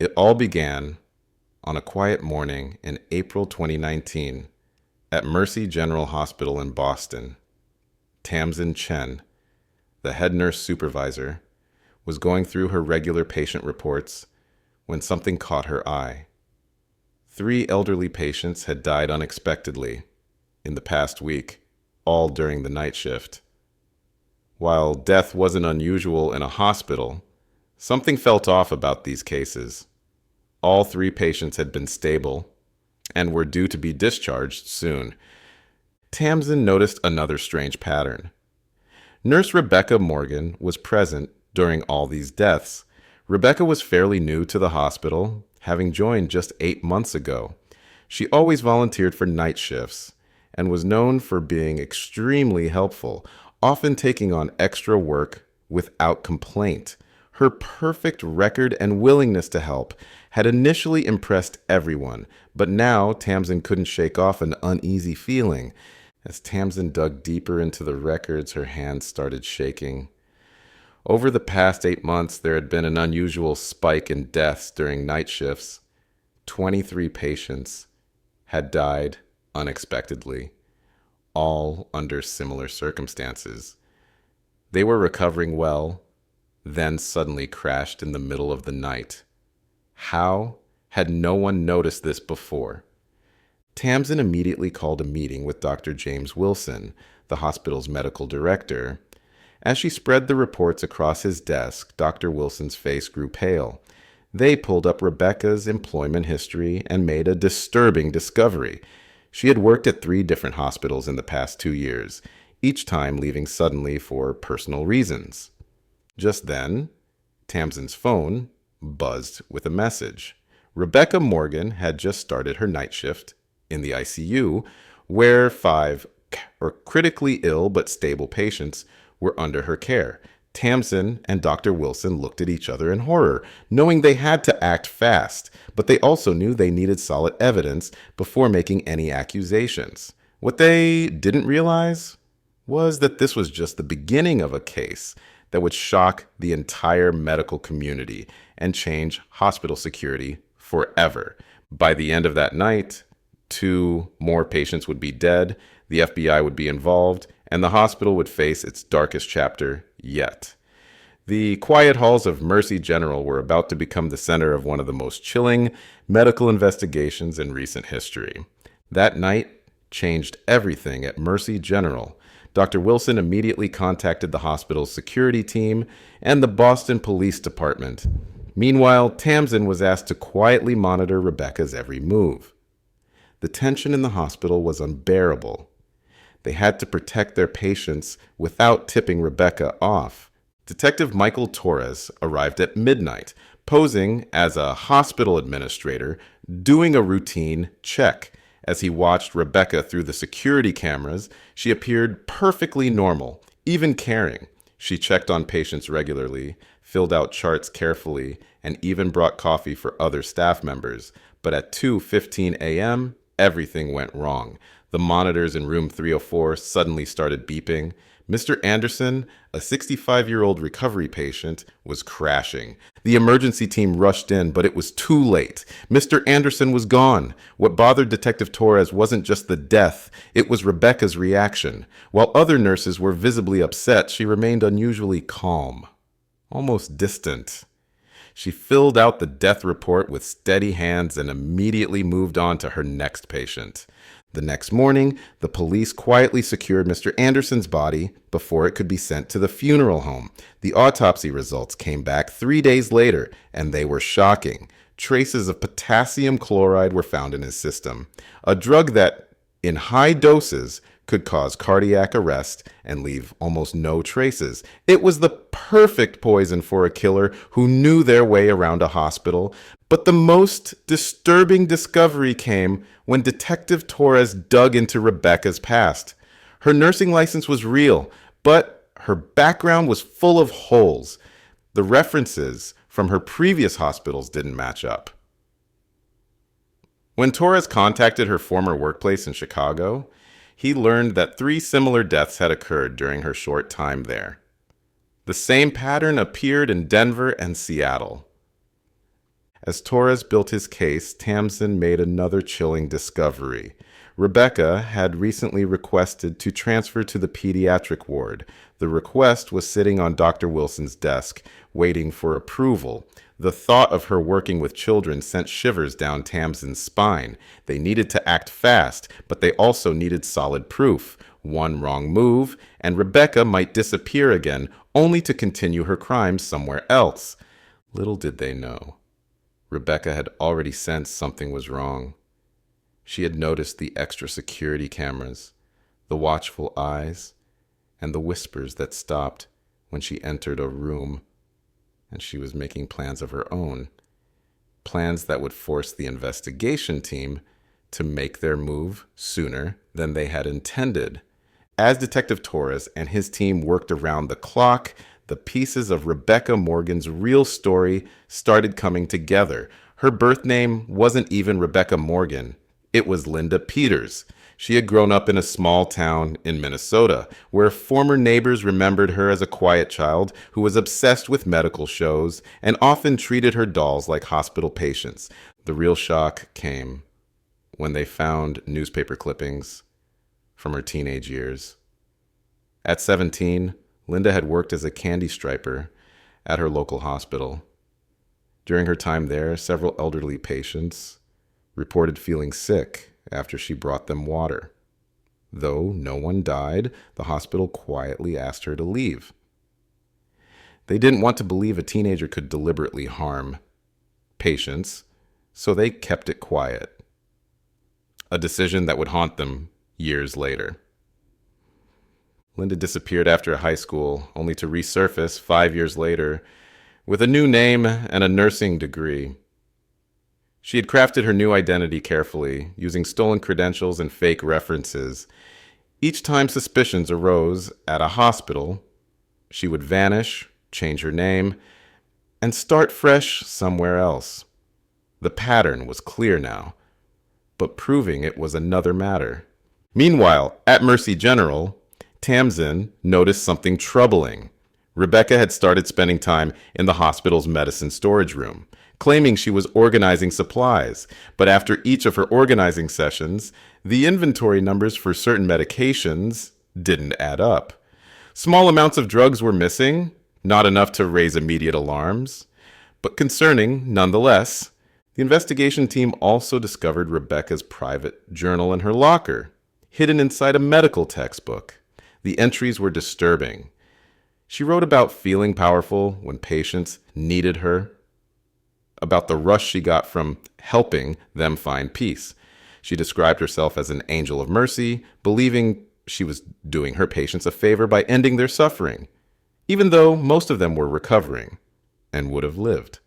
It all began on a quiet morning in April 2019 at Mercy General Hospital in Boston. Tamsin Chen, the head nurse supervisor, was going through her regular patient reports when something caught her eye. 3 elderly patients had died unexpectedly in the past week, all during the night shift. While death wasn't unusual in a hospital, something felt off about these cases. All 3 patients had been stable and were due to be discharged soon. Tamsin noticed another strange pattern. Nurse Rebecca Morgan was present during all these deaths. Rebecca was fairly new to the hospital, having joined just 8 months ago. She always volunteered for night shifts and was known for being extremely helpful, often taking on extra work without complaint. Her perfect record and willingness to help had initially impressed everyone, but now Tamsin couldn't shake off an uneasy feeling. As Tamsin dug deeper into the records, her hands started shaking. Over the past 8 months, there had been an unusual spike in deaths during night shifts. 23 patients had died unexpectedly, all under similar circumstances. They were recovering well, then suddenly crashed in the middle of the night. How had no one noticed this before? Tamsin immediately called a meeting with Dr. James Wilson, the hospital's medical director. As she spread the reports across his desk, Dr. Wilson's face grew pale. They pulled up Rebecca's employment history and made a disturbing discovery. She had worked at 3 different hospitals in the past 2 years, each time leaving suddenly for personal reasons. Just then, Tamsin's phone buzzed with a message. Rebecca Morgan had just started her night shift in the ICU, where 5 critically ill but stable patients were under her care. Tamsin and Dr. Wilson looked at each other in horror, knowing they had to act fast, but they also knew they needed solid evidence before making any accusations. What they didn't realize was that this was just the beginning of a case that would shock the entire medical community and change hospital security forever. By the end of that night, 2 more patients would be dead, the FBI would be involved, and the hospital would face its darkest chapter yet. The quiet halls of Mercy General were about to become the center of one of the most chilling medical investigations in recent history. That night changed everything at Mercy General. Dr. Wilson immediately contacted the hospital's security team and the Boston Police Department. Meanwhile, Tamsin was asked to quietly monitor Rebecca's every move. The tension in the hospital was unbearable. They had to protect their patients without tipping Rebecca off. Detective Michael Torres arrived at midnight, posing as a hospital administrator, doing a routine check. As he watched Rebecca through the security cameras, she appeared perfectly normal, even caring. She checked on patients regularly, filled out charts carefully, and even brought coffee for other staff members. But at 2:15 a.m., everything went wrong. The monitors in room 304 suddenly started beeping. Mr. Anderson, a 65-year-old recovery patient, was crashing. The emergency team rushed in, but it was too late. Mr. Anderson was gone. What bothered Detective Torres wasn't just the death, it was Rebecca's reaction. While other nurses were visibly upset, she remained unusually calm, almost distant. She filled out the death report with steady hands and immediately moved on to her next patient. The next morning, the police quietly secured Mr. Anderson's body before it could be sent to the funeral home. The autopsy results came back 3 days later, and they were shocking. Traces of potassium chloride were found in his system, a drug that, in high doses, could cause cardiac arrest and leave almost no traces. It was the perfect poison for a killer who knew their way around a hospital. But the most disturbing discovery came when Detective Torres dug into Rebecca's past. Her nursing license was real, but her background was full of holes. The references from her previous hospitals didn't match up. When Torres contacted her former workplace in Chicago, he learned that 3 similar deaths had occurred during her short time there. The same pattern appeared in Denver and Seattle. As Torres built his case, Tamsin made another chilling discovery. Rebecca had recently requested to transfer to the pediatric ward. The request was sitting on Dr. Wilson's desk, waiting for approval. The thought of her working with children sent shivers down Tamsin's spine. They needed to act fast, but they also needed solid proof. One wrong move, and Rebecca might disappear again, only to continue her crimes somewhere else. Little did they know, Rebecca had already sensed something was wrong. She had noticed the extra security cameras, the watchful eyes, and the whispers that stopped when she entered a room. And she was making plans of her own, plans that would force the investigation team to make their move sooner than they had intended. As Detective Torres and his team worked around the clock, the pieces of Rebecca Morgan's real story started coming together. Her birth name wasn't even Rebecca Morgan. It was Linda Peters. She had grown up in a small town in Minnesota, where former neighbors remembered her as a quiet child who was obsessed with medical shows and often treated her dolls like hospital patients. The real shock came when they found newspaper clippings from her teenage years. At 17, Linda had worked as a candy striper at her local hospital. During her time there, several elderly patients reported feeling sick after she brought them water. Though no one died, the hospital quietly asked her to leave. They didn't want to believe a teenager could deliberately harm patients, so they kept it quiet. A decision that would haunt them years later. Linda disappeared after high school, only to resurface 5 years later with a new name and a nursing degree. She had crafted her new identity carefully, using stolen credentials and fake references. Each time suspicions arose at a hospital, she would vanish, change her name, and start fresh somewhere else. The pattern was clear now, but proving it was another matter. Meanwhile, at Mercy General, Tamsin noticed something troubling. Rebecca had started spending time in the hospital's medicine storage room, claiming she was organizing supplies. But after each of her organizing sessions, the inventory numbers for certain medications didn't add up. Small amounts of drugs were missing, not enough to raise immediate alarms, but concerning nonetheless. The investigation team also discovered Rebecca's private journal in her locker, hidden inside a medical textbook. The entries were disturbing. She wrote about feeling powerful when patients needed her, about the rush she got from helping them find peace. She described herself as an angel of mercy, believing she was doing her patients a favor by ending their suffering, even though most of them were recovering and would have lived.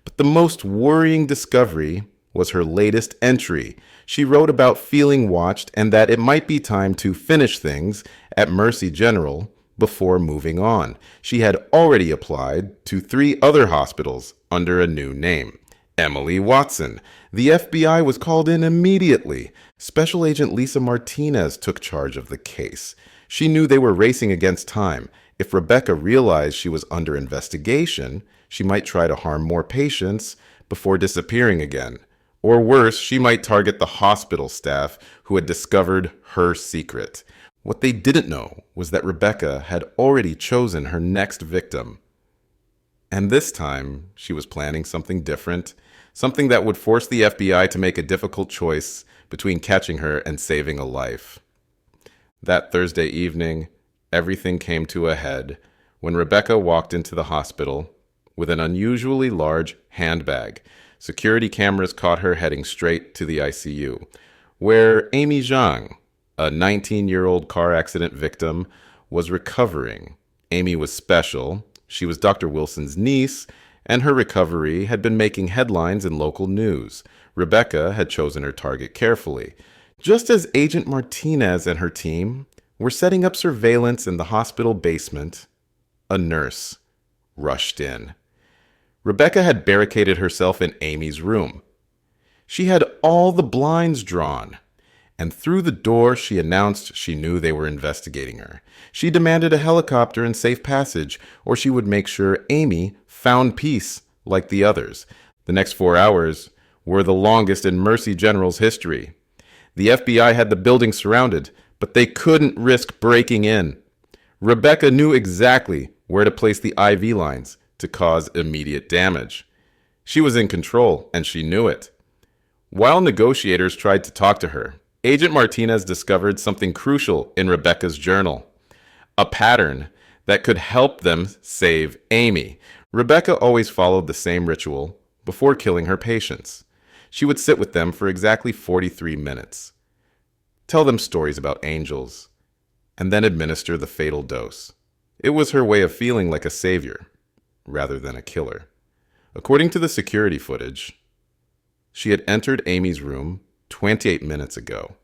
But the most worrying discovery was her latest entry. She wrote about feeling watched and that it might be time to finish things at Mercy General before moving on. She had already applied to 3 other hospitals under a new name, Emily Watson. The FBI was called in immediately. Special Agent Lisa Martinez took charge of the case. She knew they were racing against time. If Rebecca realized she was under investigation, she might try to harm more patients before disappearing again. Or worse, she might target the hospital staff who had discovered her secret. What they didn't know was that Rebecca had already chosen her next victim. And this time, she was planning something different, something that would force the FBI to make a difficult choice between catching her and saving a life. That Thursday evening, everything came to a head when Rebecca walked into the hospital with an unusually large handbag. Security cameras caught her heading straight to the ICU, where Amy Zhang, a 19-year-old car accident victim, was recovering. Amy was special. She was Dr. Wilson's niece, and her recovery had been making headlines in local news. Rebecca had chosen her target carefully. Just as Agent Martinez and her team were setting up surveillance in the hospital basement, a nurse rushed in. Rebecca had barricaded herself in Amy's room. She had all the blinds drawn, and through the door she announced she knew they were investigating her. She demanded a helicopter and safe passage, or she would make sure Amy found peace like the others. The next 4 hours were the longest in Mercy General's history. The FBI had the building surrounded, but they couldn't risk breaking in. Rebecca knew exactly where to place the IV lines to cause immediate damage. She was in control, and she knew it. While negotiators tried to talk to her, Agent Martinez discovered something crucial in Rebecca's journal, a pattern that could help them save Amy. Rebecca always followed the same ritual before killing her patients. She would sit with them for exactly 43 minutes, tell them stories about angels, and then administer the fatal dose. It was her way of feeling like a savior, rather than a killer. According to the security footage, she had entered Amy's room 28 minutes ago.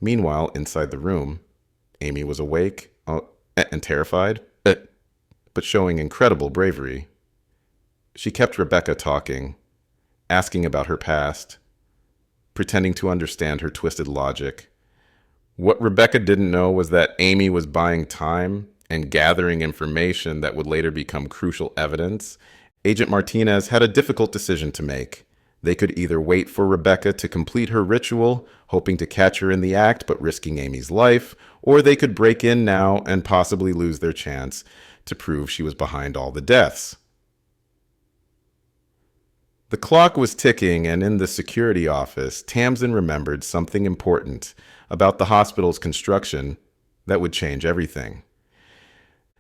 Meanwhile, inside the room, Amy was awake and terrified, but showing incredible bravery. She kept Rebecca talking, asking about her past, pretending to understand her twisted logic. What Rebecca didn't know was that Amy was buying time and gathering information that would later become crucial evidence. Agent Martinez had a difficult decision to make. They could either wait for Rebecca to complete her ritual, hoping to catch her in the act but risking Amy's life, or they could break in now and possibly lose their chance to prove she was behind all the deaths. The clock was ticking, and in the security office, Tamsin remembered something important about the hospital's construction that would change everything.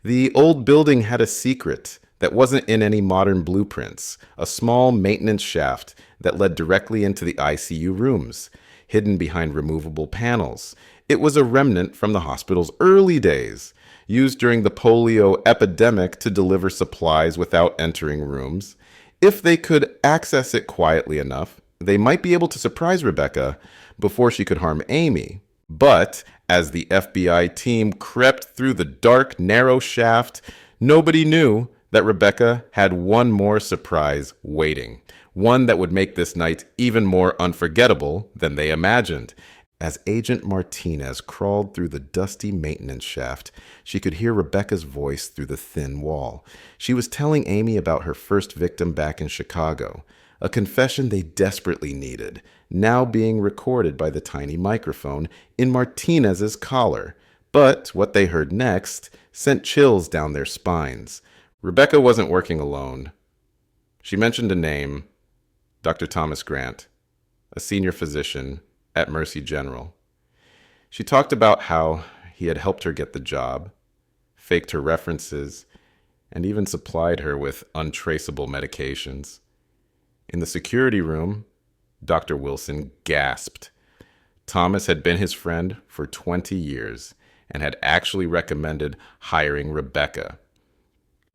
The old building had a secret that wasn't in any modern blueprints, a small maintenance shaft that led directly into the ICU rooms, hidden behind removable panels. It was a remnant from the hospital's early days, used during the polio epidemic to deliver supplies without entering rooms. If they could access it quietly enough, they might be able to surprise Rebecca before she could harm Amy. But as the FBI team crept through the dark, narrow shaft, nobody knew that Rebecca had one more surprise waiting, one that would make this night even more unforgettable than they imagined. As Agent Martinez crawled through the dusty maintenance shaft, she could hear Rebecca's voice through the thin wall. She was telling Amy about her first victim back in Chicago, a confession they desperately needed, now being recorded by the tiny microphone in Martinez's collar. But what they heard next sent chills down their spines. Rebecca wasn't working alone. She mentioned a name, Dr. Thomas Grant, a senior physician at Mercy General. She talked about how he had helped her get the job, faked her references, and even supplied her with untraceable medications. In the security room, Dr. Wilson gasped. Thomas had been his friend for 20 years and had actually recommended hiring Rebecca.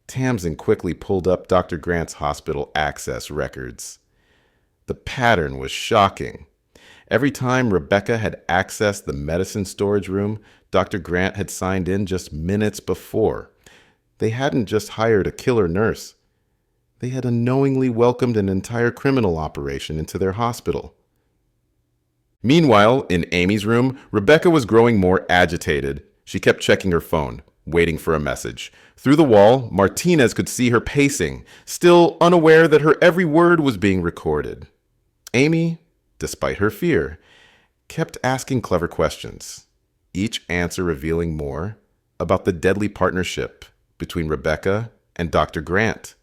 Tamsin quickly pulled up Dr. Grant's hospital access records. The pattern was shocking. Every time Rebecca had accessed the medicine storage room, Dr. Grant had signed in just minutes before. They hadn't just hired a killer nurse. They had unknowingly welcomed an entire criminal operation into their hospital. Meanwhile, in Amy's room, Rebecca was growing more agitated. She kept checking her phone, waiting for a message. Through the wall, Martinez could see her pacing, still unaware that her every word was being recorded. Amy, despite her fear, kept asking clever questions, each answer revealing more about the deadly partnership between Rebecca and Dr. Grant.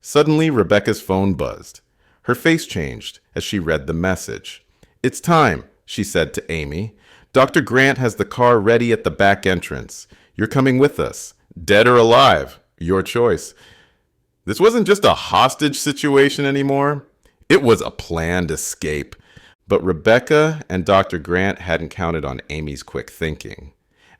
Suddenly, Rebecca's phone buzzed. Her face changed as she read the message. "It's time," she said to Amy. "Dr. Grant has the car ready at the back entrance. You're coming with us. Dead or alive, your choice." This wasn't just a hostage situation anymore. It was a planned escape. But Rebecca and Dr. Grant hadn't counted on Amy's quick thinking.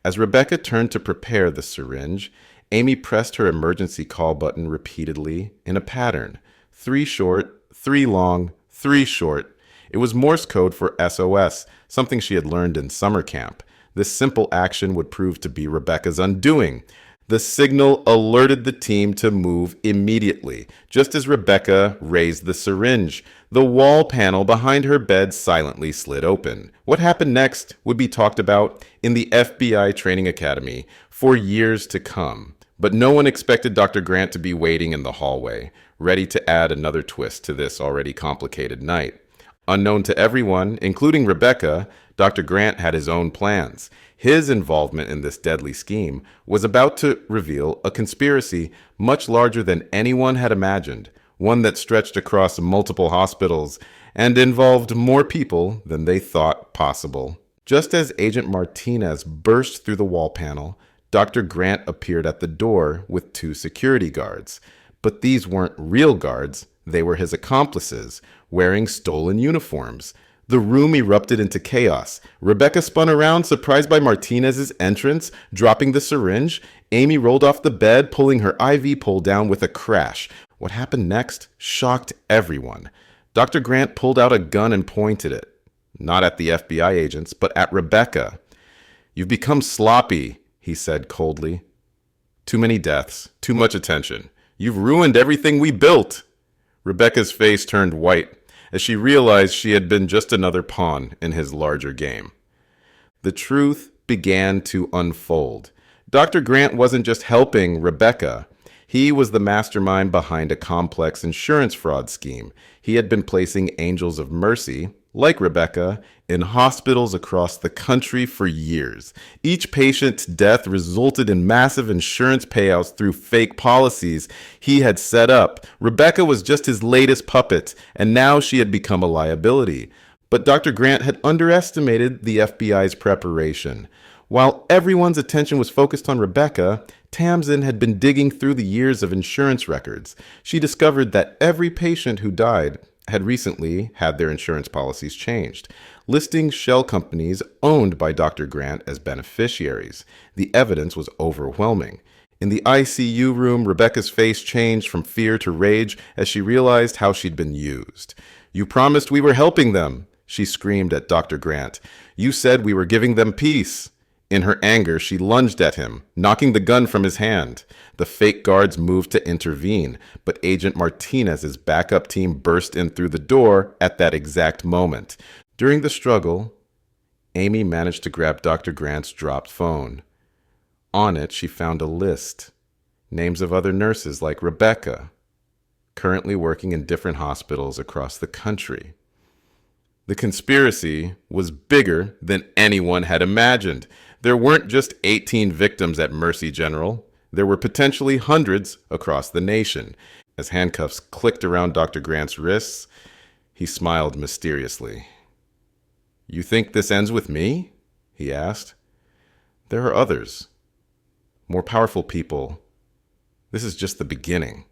As Rebecca turned to prepare the syringe, Amy pressed her emergency call button repeatedly in a pattern. 3 short, 3 long, 3 short. It was Morse code for SOS, something she had learned in summer camp. This simple action would prove to be Rebecca's undoing. The signal alerted the team to move immediately. Just as Rebecca raised the syringe, the wall panel behind her bed silently slid open. What happened next would be talked about in the FBI Training Academy for years to come. But no one expected Dr. Grant to be waiting in the hallway. ready to add another twist to this already complicated night. Unknown to everyone, including Rebecca, Dr. Grant had his own plans. His involvement in this deadly scheme was about to reveal a conspiracy much larger than anyone had imagined, one that stretched across multiple hospitals and involved more people than they thought possible. Just as Agent Martinez burst through the wall panel, Dr. Grant appeared at the door with 2 security guards. But these weren't real guards, they were his accomplices, wearing stolen uniforms. The room erupted into chaos. Rebecca spun around, surprised by Martinez's entrance, dropping the syringe. Amy rolled off the bed, pulling her IV pole down with a crash. What happened next shocked everyone. Dr. Grant pulled out a gun and pointed it. Not at the FBI agents, but at Rebecca. "You've become sloppy," he said coldly. "Too many deaths, too much attention. You've ruined everything we built." Rebecca's face turned white as she realized she had been just another pawn in his larger game. The truth began to unfold. Dr. Grant wasn't just helping Rebecca. He was the mastermind behind a complex insurance fraud scheme. He had been placing angels of mercy, like Rebecca, in hospitals across the country for years. Each patient's death resulted in massive insurance payouts through fake policies he had set up. Rebecca was just his latest puppet, and now she had become a liability. But Dr. Grant had underestimated the FBI's preparation. While everyone's attention was focused on Rebecca, Tamsin had been digging through the years of insurance records. She discovered that every patient who died had recently had their insurance policies changed, listing shell companies owned by Dr. Grant as beneficiaries. The evidence was overwhelming. In the ICU room, Rebecca's face changed from fear to rage as she realized how she'd been used. "You promised we were helping them," she screamed at Dr. Grant. "You said we were giving them peace." In her anger, she lunged at him, knocking the gun from his hand. The fake guards moved to intervene, but Agent Martinez's backup team burst in through the door at that exact moment. During the struggle, Amy managed to grab Dr. Grant's dropped phone. On it, she found a list, names of other nurses like Rebecca, currently working in different hospitals across the country. The conspiracy was bigger than anyone had imagined. There weren't just 18 victims at Mercy General. There were potentially hundreds across the nation. As handcuffs clicked around Dr. Grant's wrists, he smiled mysteriously. "You think this ends with me?" he asked. "There are others, more powerful people. This is just the beginning."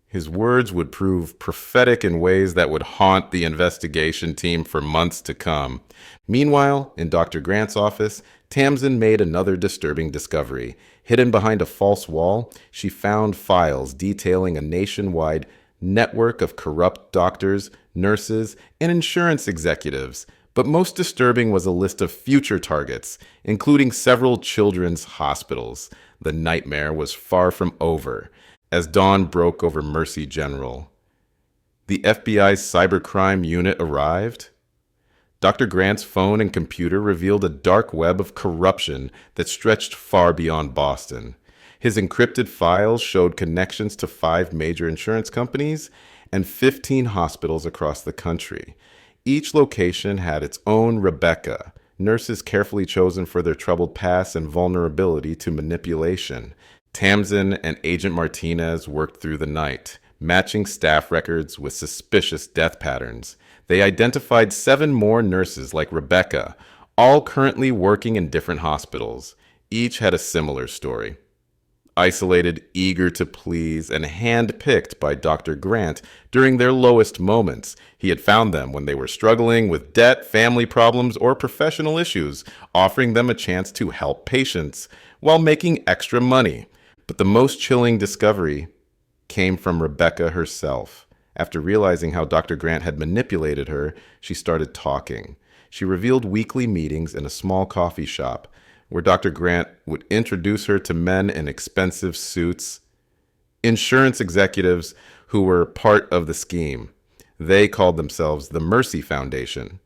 His words would prove prophetic in ways that would haunt the investigation team for months to come. Meanwhile, in Dr. Grant's office, Tamsin made another disturbing discovery. Hidden behind a false wall, she found files detailing a nationwide network of corrupt doctors, nurses, and insurance executives. But most disturbing was a list of future targets, including several children's hospitals. The nightmare was far from over. As dawn broke over Mercy General, the FBI's cybercrime unit arrived. Dr. Grant's phone and computer revealed a dark web of corruption that stretched far beyond Boston. His encrypted files showed connections to 5 major insurance companies and 15 hospitals across the country. Each location had its own Rebecca, nurses carefully chosen for their troubled past and vulnerability to manipulation. Tamsin and Agent Martinez worked through the night, matching staff records with suspicious death patterns. They identified 7 more nurses like Rebecca, all currently working in different hospitals. Each had a similar story. Isolated, eager to please, and hand-picked by Dr. Grant during their lowest moments. He had found them when they were struggling with debt, family problems, or professional issues, offering them a chance to help patients while making extra money. But the most chilling discovery came from Rebecca herself. After realizing how Dr. Grant had manipulated her, she started talking. She revealed weekly meetings in a small coffee shop where Dr. Grant would introduce her to men in expensive suits, insurance executives who were part of the scheme. They called themselves the Mercy Foundation,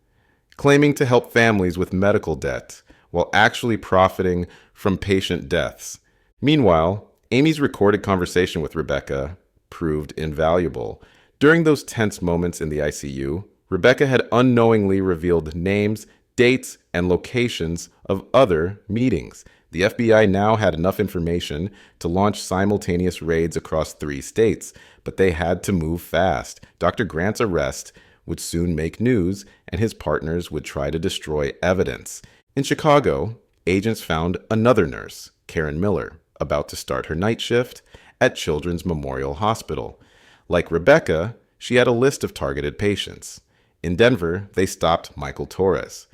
claiming to help families with medical debt while actually profiting from patient deaths. Meanwhile, Amy's recorded conversation with Rebecca proved invaluable. During those tense moments in the ICU, Rebecca had unknowingly revealed names, dates, and locations of other meetings. The FBI now had enough information to launch simultaneous raids across 3 states, but they had to move fast. Dr. Grant's arrest would soon make news, and his partners would try to destroy evidence. In Chicago, agents found another nurse, Karen Miller, about to start her night shift at Children's Memorial Hospital. Like Rebecca, she had a list of targeted patients. In Denver, they stopped Michael Torres.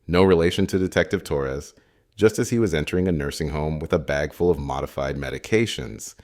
No relation to Detective Torres, just as he was entering a nursing home with a bag full of modified medications.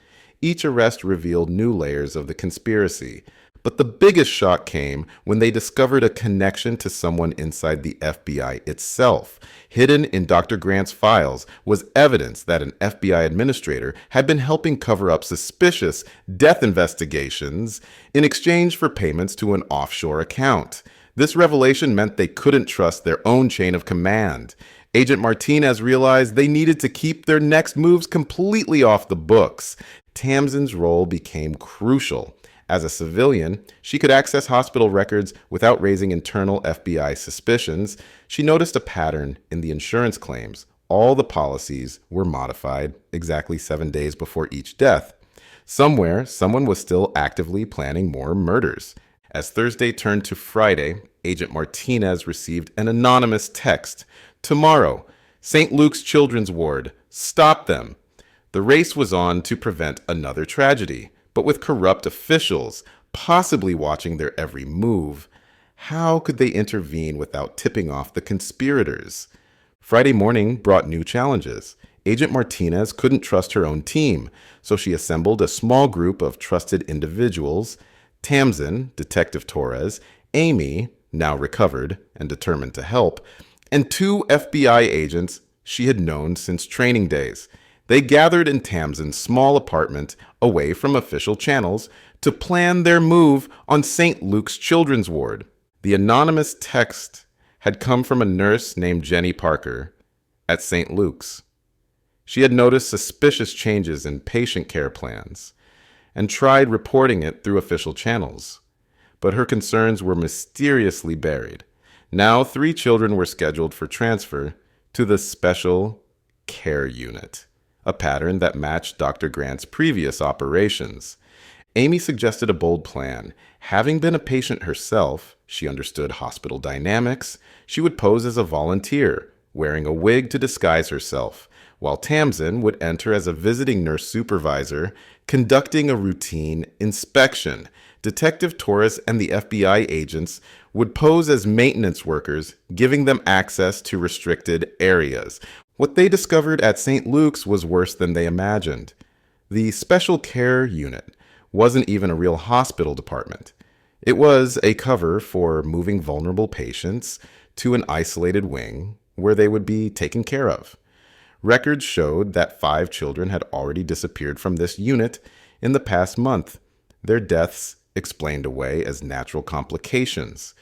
Each arrest revealed new layers of the conspiracy, but the biggest shock came when they discovered a connection to someone inside the FBI itself. Hidden in Dr. Grant's files was evidence that an FBI administrator had been helping cover up suspicious death investigations in exchange for payments to an offshore account. This revelation meant they couldn't trust their own chain of command. Agent Martinez realized they needed to keep their next moves completely off the books. Tamsin's role became crucial. As a civilian, she could access hospital records without raising internal FBI suspicions. She noticed a pattern in the insurance claims. All the policies were modified exactly 7 days before each death. Somewhere, someone was still actively planning more murders. As Thursday turned to Friday, Agent Martinez received an anonymous text. "Tomorrow, St. Luke's Children's Ward. Stop them." The race was on to prevent another tragedy, but with corrupt officials possibly watching their every move. How could they intervene without tipping off the conspirators? Friday morning brought new challenges. Agent Martinez couldn't trust her own team, so she assembled a small group of trusted individuals: Tamsin, Detective Torres, Amy, now recovered and determined to help, and 2 FBI agents she had known since training days. They gathered in Tamsin's small apartment away from official channels to plan their move on St. Luke's Children's Ward. The anonymous text had come from a nurse named Jenny Parker at St. Luke's. She had noticed suspicious changes in patient care plans and tried reporting it through official channels, but her concerns were mysteriously buried. Now 3 children were scheduled for transfer to the Special Care Unit, a pattern that matched Dr. Grant's previous operations. Amy suggested a bold plan. Having been a patient herself, she understood hospital dynamics. She would pose as a volunteer, wearing a wig to disguise herself, while Tamsin would enter as a visiting nurse supervisor, conducting a routine inspection. Detective Torres and the FBI agents would pose as maintenance workers, giving them access to restricted areas. What they discovered at St. Luke's was worse than they imagined. The Special Care Unit wasn't even a real hospital department. It was a cover for moving vulnerable patients to an isolated wing where they would be taken care of. Records showed that 5 children had already disappeared from this unit in the past month, their deaths explained away as natural complications.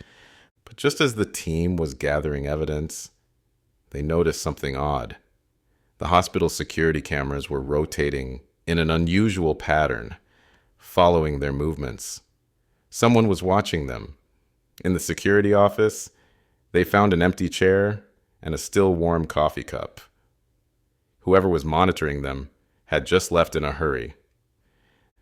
But just as the team was gathering evidence, they noticed something odd. The hospital's security cameras were rotating in an unusual pattern, following their movements. Someone was watching them. In the security office, they found an empty chair and a still warm coffee cup. Whoever was monitoring them had just left in a hurry.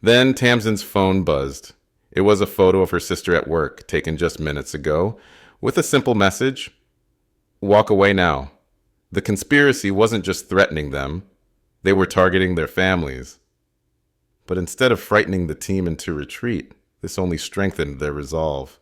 Then Tamsin's phone buzzed. It was a photo of her sister at work, taken just minutes ago, with a simple message: "Walk away now." The conspiracy wasn't just threatening them, they were targeting their families. But instead of frightening the team into retreat, this only strengthened their resolve.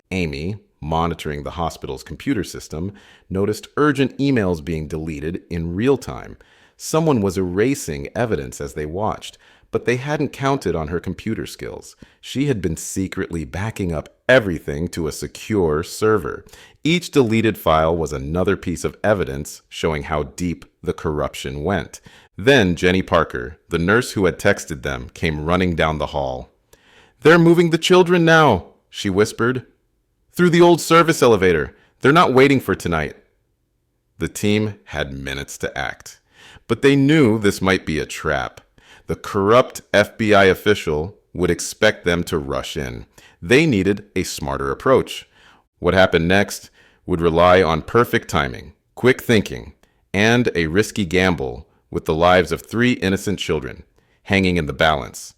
Amy, monitoring the hospital's computer system, noticed urgent emails being deleted in real time. Someone was erasing evidence as they watched, but they hadn't counted on her computer skills. She had been secretly backing up everything to a secure server. Each deleted file was another piece of evidence showing how deep the corruption went. Then Jenny Parker, the nurse who had texted them, came running down the hall. "They're moving the children now," she whispered. "Through the old service elevator. They're not waiting for tonight." The team had minutes to act, but they knew this might be a trap. The corrupt FBI official would expect them to rush in. They needed a smarter approach. What happened next would rely on perfect timing, quick thinking, and a risky gamble with the lives of 3 innocent children hanging in the balance.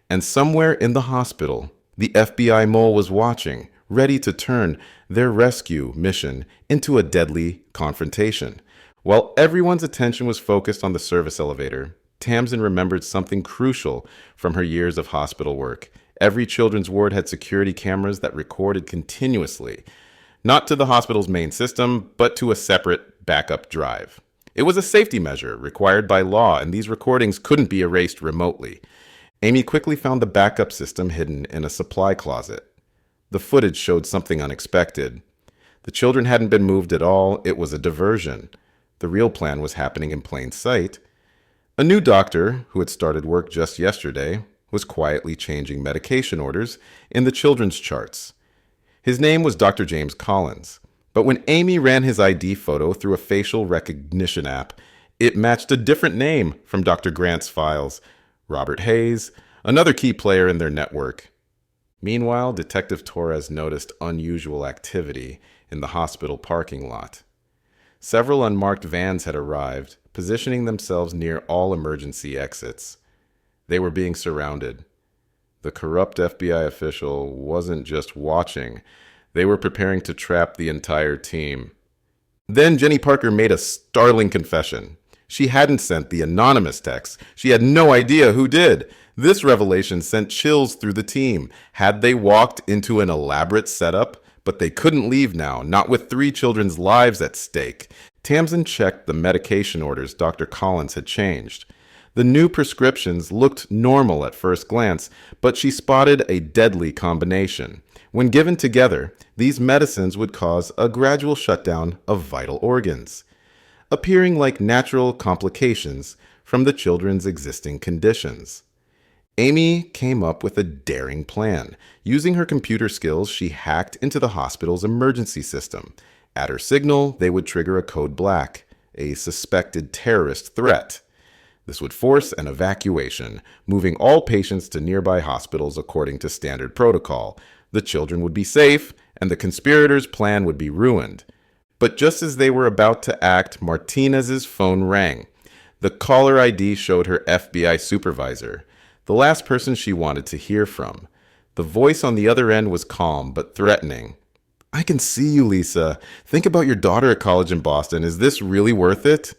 And somewhere in the hospital, the FBI mole was watching, ready to turn their rescue mission into a deadly confrontation. While everyone's attention was focused on the service elevator, Tamsin remembered something crucial from her years of hospital work. Every children's ward had security cameras that recorded continuously, not to the hospital's main system, but to a separate backup drive. It was a safety measure required by law, and these recordings couldn't be erased remotely. Amy quickly found the backup system hidden in a supply closet. The footage showed something unexpected. The children hadn't been moved at all. It was a diversion. The real plan was happening in plain sight. A new doctor, who had started work just yesterday, was quietly changing medication orders in the children's charts. His name was Dr. James Collins, but when Amy ran his ID photo through a facial recognition app, it matched a different name from Dr. Grant's files, Robert Hayes, another key player in their network. Meanwhile, Detective Torres noticed unusual activity in the hospital parking lot. Several unmarked vans had arrived, positioning themselves near all emergency exits. They were being surrounded. The corrupt FBI official wasn't just watching. They were preparing to trap the entire team. Then Jenny Parker made a startling confession. She hadn't sent the anonymous text. She had no idea who did. This revelation sent chills through the team. Had they walked into an elaborate setup? But they couldn't leave now, not with 3 children's lives at stake. Tamsin checked the medication orders Dr. Collins had changed. The new prescriptions looked normal at first glance, but she spotted a deadly combination. When given together, these medicines would cause a gradual shutdown of vital organs, appearing like natural complications from the children's existing conditions. Amy came up with a daring plan. Using her computer skills, she hacked into the hospital's emergency system. At her signal, they would trigger a code black, a suspected terrorist threat. This would force an evacuation, moving all patients to nearby hospitals according to standard protocol. The children would be safe, and the conspirators' plan would be ruined. But just as they were about to act, Martinez's phone rang. The caller ID showed her FBI supervisor, the last person she wanted to hear from. The voice on the other end was calm but threatening. "I can see you, Lisa. Think about your daughter at college in Boston. Is this really worth it?"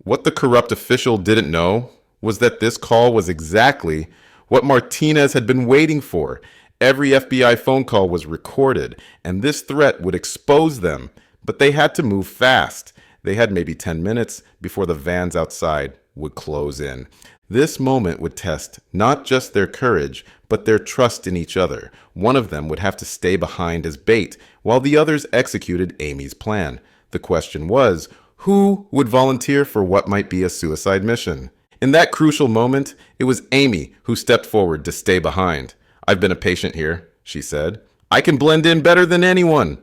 What the corrupt official didn't know was that this call was exactly what Martinez had been waiting for. Every FBI phone call was recorded, and this threat would expose them. But they had to move fast. They had maybe 10 minutes before the vans outside would close in. This moment would test not just their courage, but their trust in each other. One of them would have to stay behind as bait, while the others executed Amy's plan. The question was, who would volunteer for what might be a suicide mission? In that crucial moment, it was Amy who stepped forward to stay behind. "I've been a patient here," she said. "I can blend in better than anyone."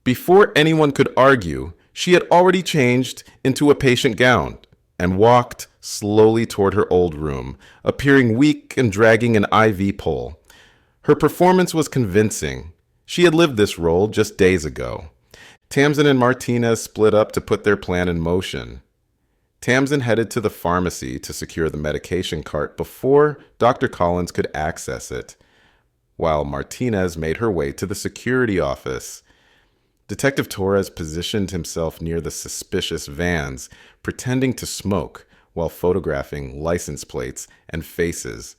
Before anyone could argue, she had already changed into a patient gown and walked slowly toward her old room, appearing weak and dragging an IV pole. Her performance was convincing. She had lived this role just days ago. Tamsin and Martinez split up to put their plan in motion. Tamsin headed to the pharmacy to secure the medication cart before Dr. Collins could access it, while Martinez made her way to the security office. Detective Torres positioned himself near the suspicious vans, pretending to smoke while photographing license plates and faces.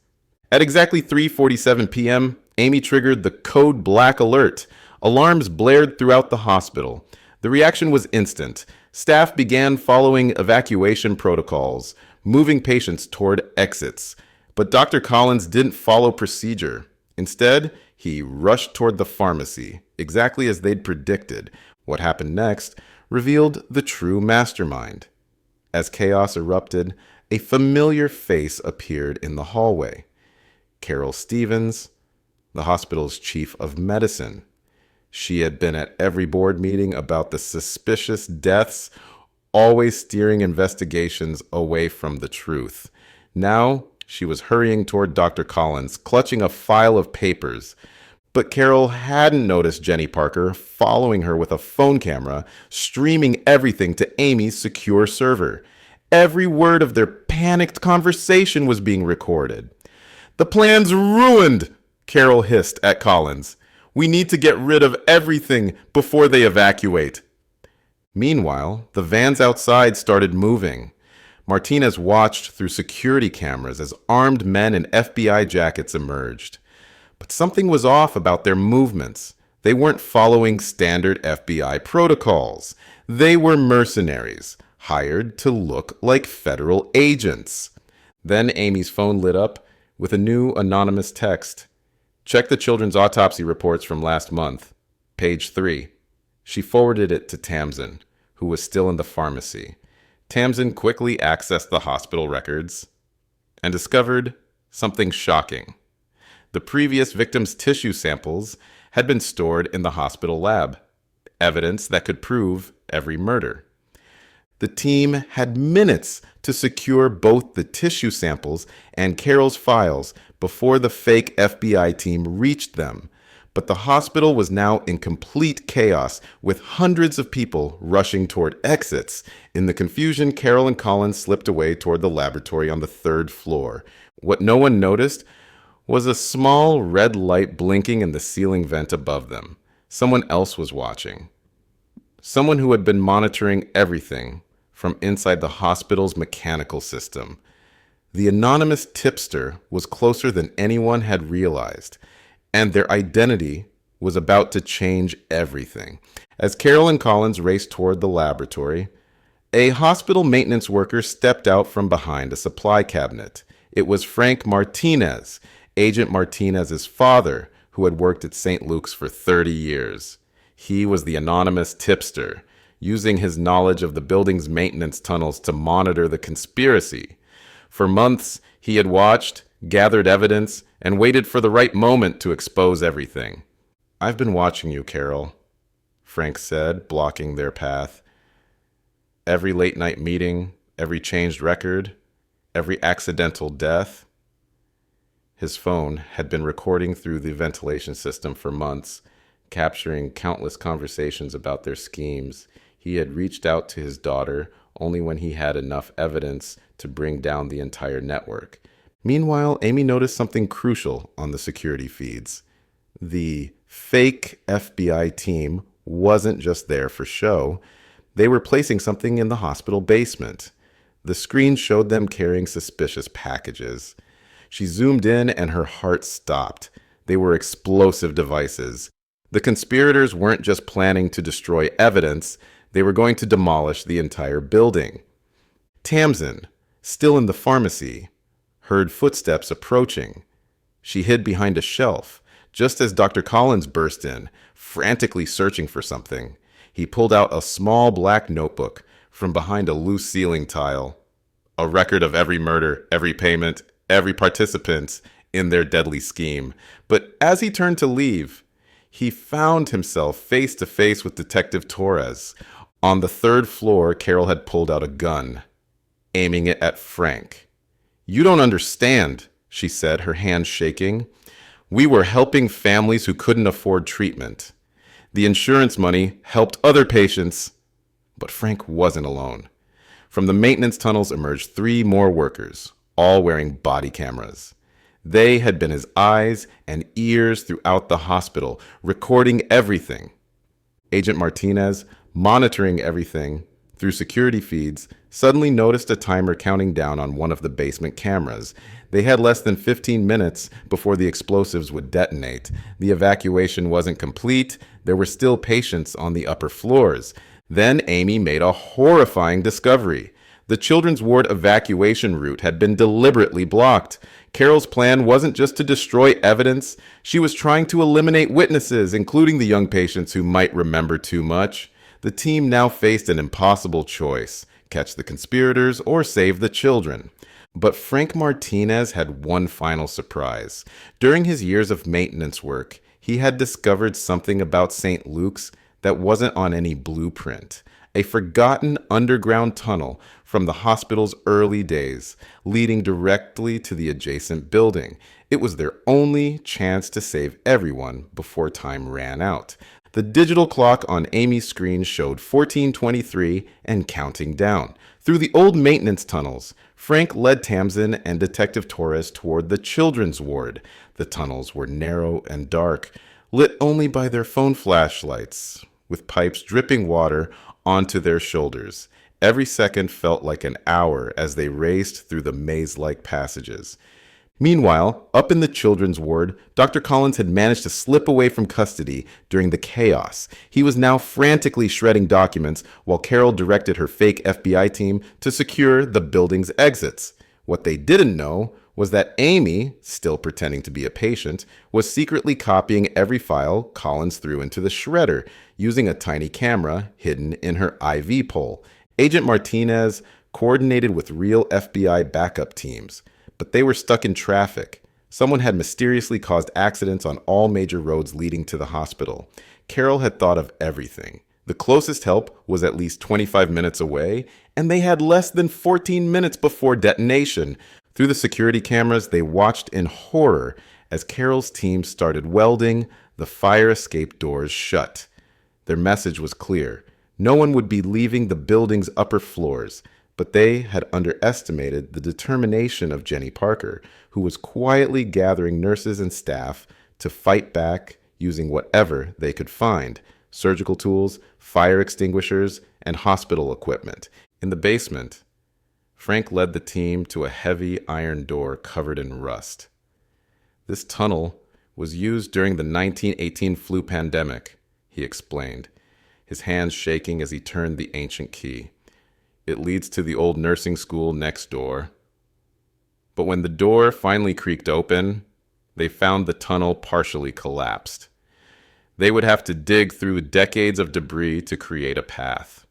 At exactly 3:47 p.m., Amy triggered the code black alert. Alarms blared throughout the hospital. The reaction was instant. Staff began following evacuation protocols, moving patients toward exits. But Dr. Collins didn't follow procedure. Instead, he rushed toward the pharmacy, exactly as they'd predicted. What happened next revealed the true mastermind. As chaos erupted, a familiar face appeared in the hallway. Carol Stevens, the hospital's chief of medicine. She had been at every board meeting about the suspicious deaths, always steering investigations away from the truth. Now she was hurrying toward Dr. Collins, clutching a file of papers. But Carol hadn't noticed Jenny Parker following her with a phone camera, streaming everything to Amy's secure server. Every word of their panicked conversation was being recorded. "The plan's ruined," Carol hissed at Collins. "We need to get rid of everything before they evacuate." Meanwhile, the vans outside started moving. Martinez watched through security cameras as armed men in FBI jackets emerged. But something was off about their movements. They weren't following standard FBI protocols. They were mercenaries, hired to look like federal agents. Then Amy's phone lit up with a new anonymous text. "Check the children's autopsy reports from last month. Page 3. She forwarded it to Tamsin, who was still in the pharmacy. Tamsin quickly accessed the hospital records and discovered something shocking. The previous victim's tissue samples had been stored in the hospital lab, evidence that could prove every murder. The team had minutes to secure both the tissue samples and Carol's files before the fake FBI team reached them. But the hospital was now in complete chaos, with hundreds of people rushing toward exits. In the confusion, Carol and Collins slipped away toward the laboratory on the 3rd floor. What no one noticed was a small red light blinking in the ceiling vent above them. Someone else was watching. Someone who had been monitoring everything from inside the hospital's mechanical system. The anonymous tipster was closer than anyone had realized, and their identity was about to change everything. As Carol and Collins raced toward the laboratory, a hospital maintenance worker stepped out from behind a supply cabinet. It was Frank Martinez, Agent Martinez's father, who had worked at St. Luke's for 30 years. He was the anonymous tipster, using his knowledge of the building's maintenance tunnels to monitor the conspiracy. For months, he had watched, gathered evidence, and waited for the right moment to expose everything. "I've been watching you, Carol," Frank said, blocking their path. "Every late-night meeting, every changed record, every accidental death." His phone had been recording through the ventilation system for months, capturing countless conversations about their schemes. He had reached out to his daughter only when he had enough evidence to bring down the entire network. Meanwhile, Amy noticed something crucial on the security feeds. The fake FBI team wasn't just there for show. They were placing something in the hospital basement. The screen showed them carrying suspicious packages. She zoomed in and her heart stopped. They were explosive devices. The conspirators weren't just planning to destroy evidence, they were going to demolish the entire building. Tamsin, still in the pharmacy, heard footsteps approaching. She hid behind a shelf, just as Dr. Collins burst in, frantically searching for something. He pulled out a small black notebook from behind a loose ceiling tile. A record of every murder, every payment, every participant in their deadly scheme. But as he turned to leave, he found himself face to face with Detective Torres. On the 3rd floor, Carol had pulled out a gun, aiming it at Frank. "You don't understand," she said, her hands shaking. "We were helping families who couldn't afford treatment. The insurance money helped other patients." But Frank wasn't alone. From the maintenance tunnels emerged 3 more workers, all wearing body cameras. They had been his eyes and ears throughout the hospital, recording everything. Agent Martinez, monitoring everything through security feeds, suddenly noticed a timer counting down on one of the basement cameras. They had less than 15 minutes before the explosives would detonate. The evacuation wasn't complete. There were still patients on the upper floors. Then Amy made a horrifying discovery. The children's ward evacuation route had been deliberately blocked. Carol's plan wasn't just to destroy evidence. She was trying to eliminate witnesses, including the young patients who might remember too much. The team now faced an impossible choice: catch the conspirators or save the children. But Frank Martinez had one final surprise. During his years of maintenance work, he had discovered something about St. Luke's that wasn't on any blueprint. a forgotten underground tunnel from the hospital's early days, leading directly to the adjacent building. It was their only chance to save everyone before time ran out. The digital clock on Amy's screen showed 14:23 and counting down. Through the old maintenance tunnels, Frank led Tamsin and Detective Torres toward the children's ward. The tunnels were narrow and dark, lit only by their phone flashlights, with pipes dripping water onto their shoulders. Every second felt like an hour as they raced through the maze-like passages. Meanwhile, up in the children's ward, Dr. Collins had managed to slip away from custody during the chaos. He was now frantically shredding documents while Carol directed her fake FBI team to secure the building's exits. What they didn't know was that Amy, still pretending to be a patient, was secretly copying every file Collins threw into the shredder, using a tiny camera hidden in her IV pole. Agent Martinez coordinated with real FBI backup teams, but they were stuck in traffic. Someone had mysteriously caused accidents on all major roads leading to the hospital. Carol had thought of everything. The closest help was at least 25 minutes away, and they had less than 14 minutes before detonation. Through the security cameras, they watched in horror as Carol's team started welding the fire escape doors shut. Their message was clear. No one would be leaving the building's upper floors. But they had underestimated the determination of Jenny Parker, who was quietly gathering nurses and staff to fight back using whatever they could find: surgical tools, fire extinguishers, and hospital equipment. In the basement, Frank led the team to a heavy iron door covered in rust. This tunnel was used during the 1918 flu pandemic, he explained, his hands shaking as he turned the ancient key. It leads to the old nursing school next door. But when the door finally creaked open, they found the tunnel partially collapsed. They would have to dig through decades of debris to create a path.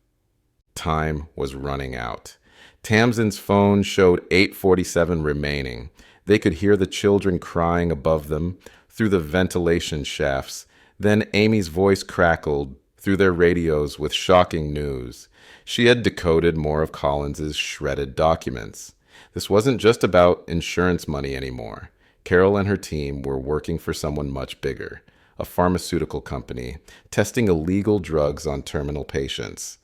Time was running out. Tamsin's phone showed 8:47 remaining. They could hear the children crying above them through the ventilation shafts. Then Amy's voice crackled through their radios with shocking news. She had decoded more of Collins's shredded documents. This wasn't just about insurance money anymore. Carol and her team were working for someone much bigger, a pharmaceutical company, testing illegal drugs on terminal patients.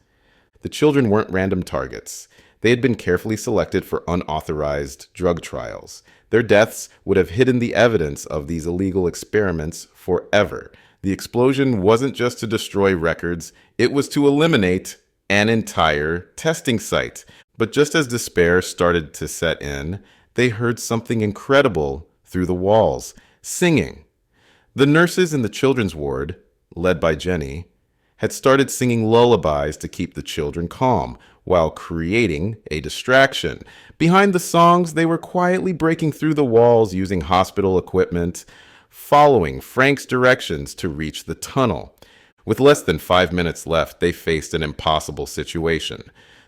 The children weren't random targets. They had been carefully selected for unauthorized drug trials. Their deaths would have hidden the evidence of these illegal experiments forever. The explosion wasn't just to destroy records, it was to eliminate an entire testing site. But just as despair started to set in, they heard something incredible through the walls: singing. The nurses in the children's ward, led by Jenny, had started singing lullabies to keep the children calm while creating a distraction. Behind the songs, they were quietly breaking through the walls using hospital equipment, following Frank's directions to reach the tunnel. With less than 5 minutes left, they faced an impossible situation.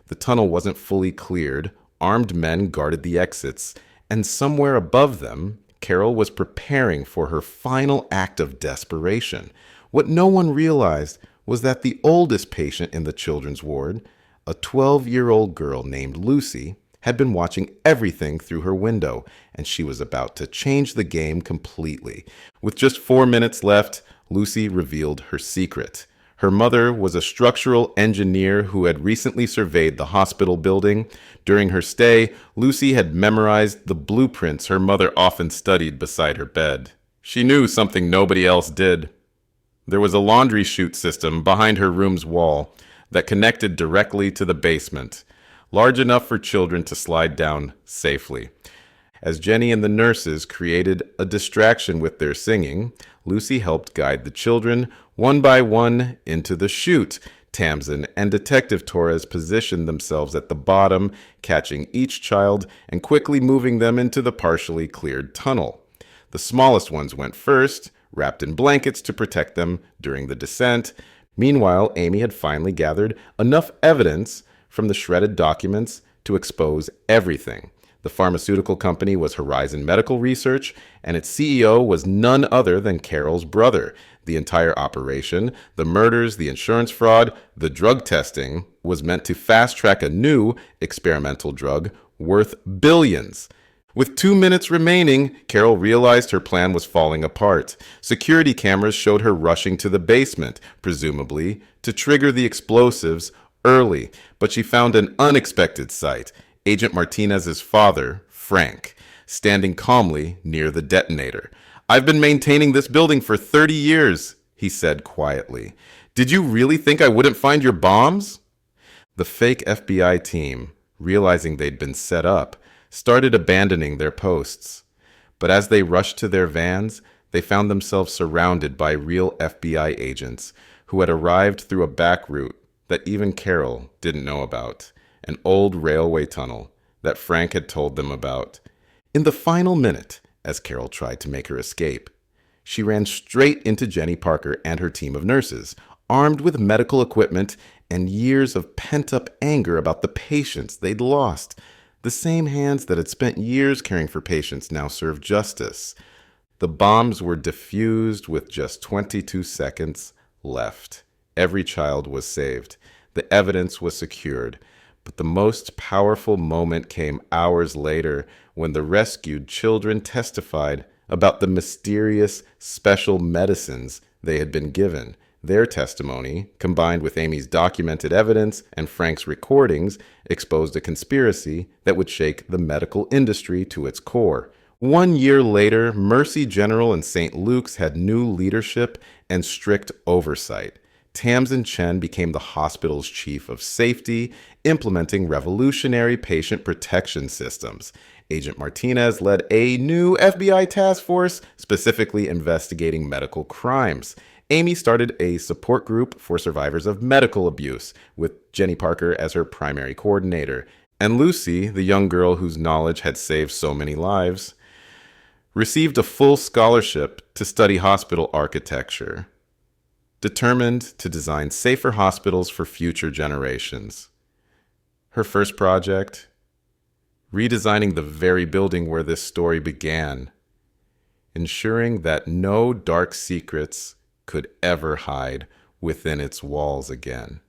The tunnel wasn't fully cleared, armed men guarded the exits, and somewhere above them, Carol was preparing for her final act of desperation. What no one realized was that the oldest patient in the children's ward, a 12-year-old girl named Lucy, had been watching everything through her window, and she was about to change the game completely. With just 4 minutes left, Lucy revealed her secret. Her mother was a structural engineer who had recently surveyed the hospital building. During her stay, Lucy had memorized the blueprints her mother often studied beside her bed. She knew something nobody else did. There was a laundry chute system behind her room's wall that connected directly to the basement, large enough for children to slide down safely. As Jenny and the nurses created a distraction with their singing, Lucy helped guide the children one by one into the chute. Tamsin and Detective Torres positioned themselves at the bottom, catching each child and quickly moving them into the partially cleared tunnel. The smallest ones went first, wrapped in blankets to protect them during the descent. Meanwhile, Amy had finally gathered enough evidence from the shredded documents to expose everything. The pharmaceutical company was Horizon Medical Research, and its CEO was none other than Carol's brother. The entire operation, the murders, the insurance fraud, the drug testing, was meant to fast-track a new experimental drug worth billions. With 2 minutes remaining, Carol realized her plan was falling apart. Security cameras showed her rushing to the basement, presumably to trigger the explosives early, but she found an unexpected sight. Agent Martinez's father, Frank, standing calmly near the detonator. "I've been maintaining this building for 30 years, he said quietly. "Did you really think I wouldn't find your bombs?" The fake FBI team, realizing they'd been set up, started abandoning their posts. But as they rushed to their vans, they found themselves surrounded by real FBI agents who had arrived through a back route that even Carol didn't know about, an old railway tunnel that Frank had told them about. In the final minute, as Carol tried to make her escape, she ran straight into Jenny Parker and her team of nurses, armed with medical equipment and years of pent-up anger about the patients they'd lost. The same hands that had spent years caring for patients now served justice. The bombs were defused with just 22 seconds left. Every child was saved. The evidence was secured. But the most powerful moment came hours later when the rescued children testified about the mysterious special medicines they had been given. Their testimony, combined with Amy's documented evidence and Frank's recordings, exposed a conspiracy that would shake the medical industry to its core. 1 year later, Mercy General and St. Luke's had new leadership and strict oversight. Tamsin Chen became the hospital's chief of safety, implementing revolutionary patient protection systems. Agent Martinez led a new FBI task force specifically investigating medical crimes. Amy started a support group for survivors of medical abuse, with Jenny Parker as her primary coordinator. And Lucy, the young girl whose knowledge had saved so many lives, received a full scholarship to study hospital architecture, determined to design safer hospitals for future generations. Her first project, redesigning the very building where this story began, ensuring that no dark secrets could ever hide within its walls again.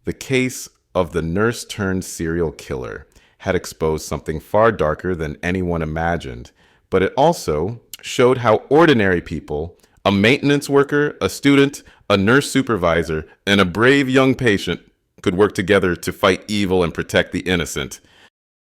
The case of the nurse-turned-serial killer had exposed something far darker than anyone imagined, but it also showed how ordinary people, a maintenance worker, a student, a nurse supervisor, and a brave young patient could work together to fight evil and protect the innocent.